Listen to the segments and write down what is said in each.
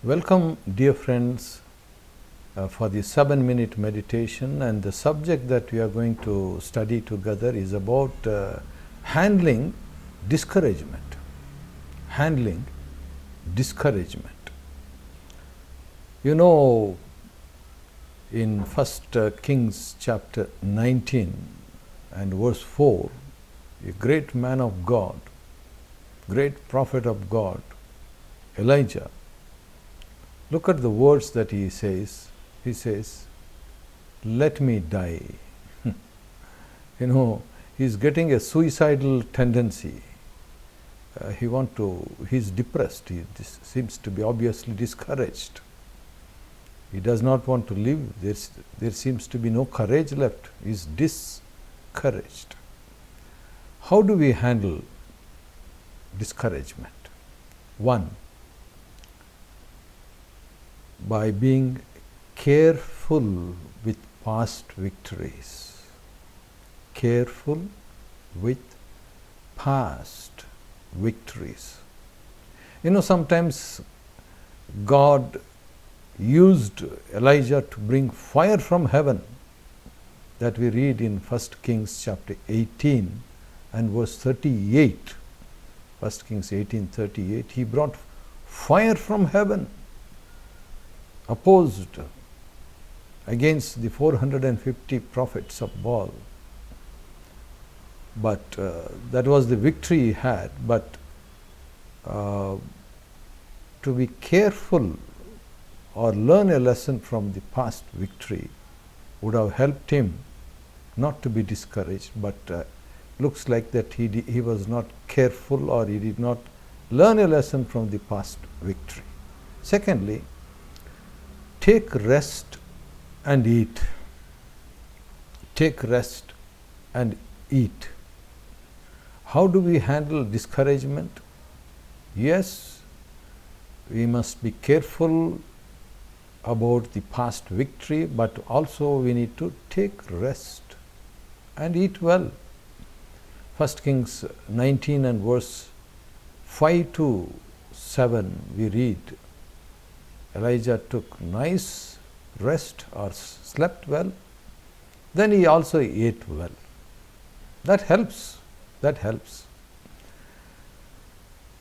Welcome, dear friends, for the 7-minute meditation, and the subject that we are going to study together is about handling discouragement. Handling discouragement. You know, in 1 Kings chapter 19 and verse 4, a great man of God, great prophet of God, Elijah, look at the words that he says. He says, "Let me die." He's getting a suicidal tendency. He's depressed. He seems to be obviously discouraged. He does not want to live. There seems to be no courage left. He's discouraged. How do we handle discouragement? One, by being careful with past victories. Careful with past victories. Sometimes God used Elijah to bring fire from heaven, that we read in 1 Kings chapter 18 and verse 38. 1 Kings 18:38. He brought fire from heaven, opposed against the 450 prophets of Baal. But that was the victory he had. But to be careful or learn a lesson from the past victory would have helped him not to be discouraged. But looks like that he was not careful, or he did not learn a lesson from the past victory. Secondly, take rest and eat. Take rest and eat. How do we handle discouragement? Yes, we must be careful about the past victory, but also we need to take rest and eat well. 1 Kings 19 and verse 5 to 7, we read, Elijah took nice rest or slept well. Then he also ate well. That helps. That helps.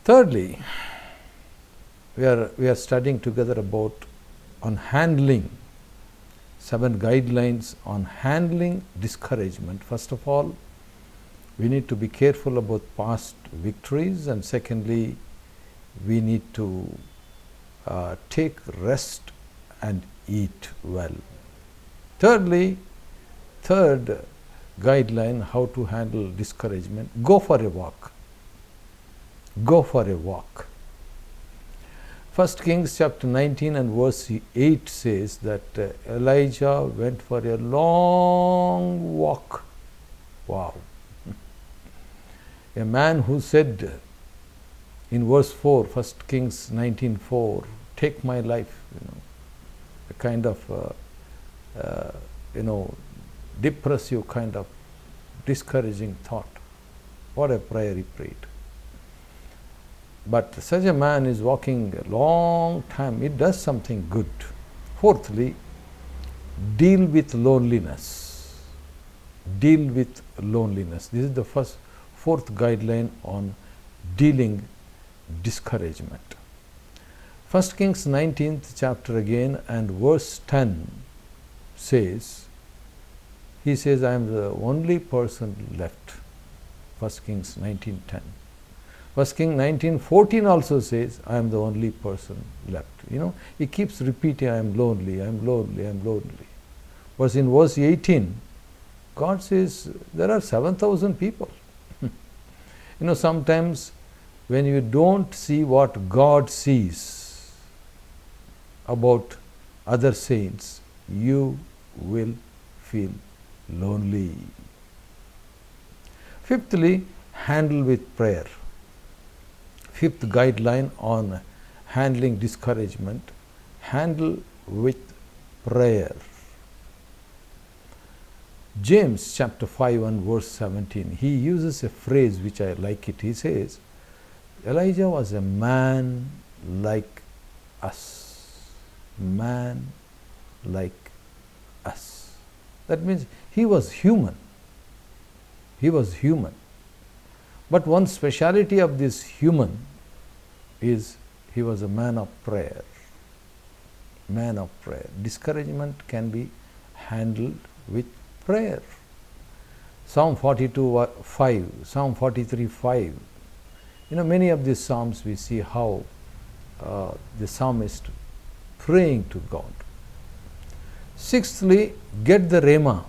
Thirdly, we are studying together on handling 7 guidelines on handling discouragement. First of all, we need to be careful about past victories, and secondly, we need to take rest and eat well. Thirdly, third guideline, how to handle discouragement: go for a walk. Go for a walk. 1 Kings chapter 19 and verse 8 says that Elijah went for a long walk. Wow. A man who said in verse 4, 1 Kings 19:4, "Take my life," a kind of depressive kind of discouraging thought. What a prayer he prayed. But such a man is walking a long time. It does something good. Fourthly, deal with loneliness. Deal with loneliness. This is the fourth guideline on dealing discouragement. 1 Kings 19th chapter again and verse 10 says, he says, "I am the only person left." 1 Kings 19:10. 1 Kings 19:14 also says, "I am the only person left." He keeps repeating, "I am lonely, I am lonely, I am lonely." But in verse 18, God says, there are 7,000 people. Sometimes when you don't see what God sees about other saints, you will feel lonely. Fifthly, handle with prayer. Fifth guideline on handling discouragement: handle with prayer. James chapter 5 and verse 17, he uses a phrase which I like it. He says, Elijah was a man like us. man like us. That means he was human. He was human. But one speciality of this human is he was a man of prayer. Man of prayer. Discouragement can be handled with prayer. Psalm 42:5, Psalm 43:5. Many of these psalms we see how the psalmist praying to God. Sixthly, get the RHEMA.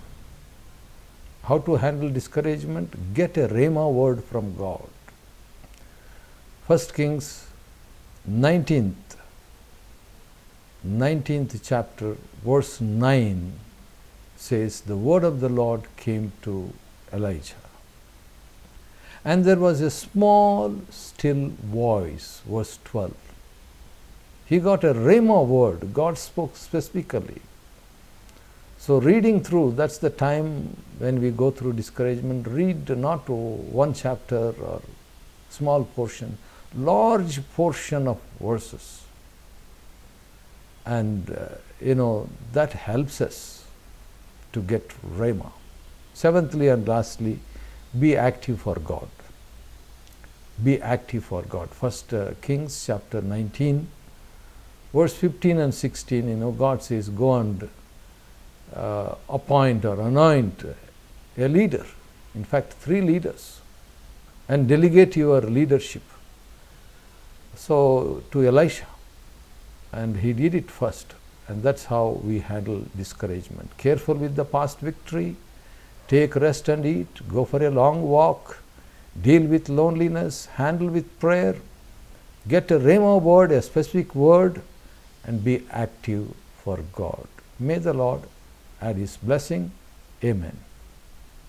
How to handle discouragement? Get a RHEMA word from God. 1 Kings 19th chapter, verse 9 says, the word of the Lord came to Elijah. And there was a small, still voice, verse 12. He got a RHEMA word. God spoke specifically. So reading through, that's the time when we go through discouragement, read not one chapter or small portion, large portion of verses. And that helps us to get RHEMA. Seventhly and lastly, be active for God. Be active for God. 1 Kings chapter 19, verse 15 and 16, God says, go and appoint or anoint a leader. In fact, 3 leaders, and delegate your leadership. So to Elisha, and he did it first, and that's how we handle discouragement. Careful with the past victory, take rest and eat, go for a long walk, deal with loneliness, handle with prayer, get a RHEMA word, a specific word, and be active for God. May the Lord add His blessing. Amen.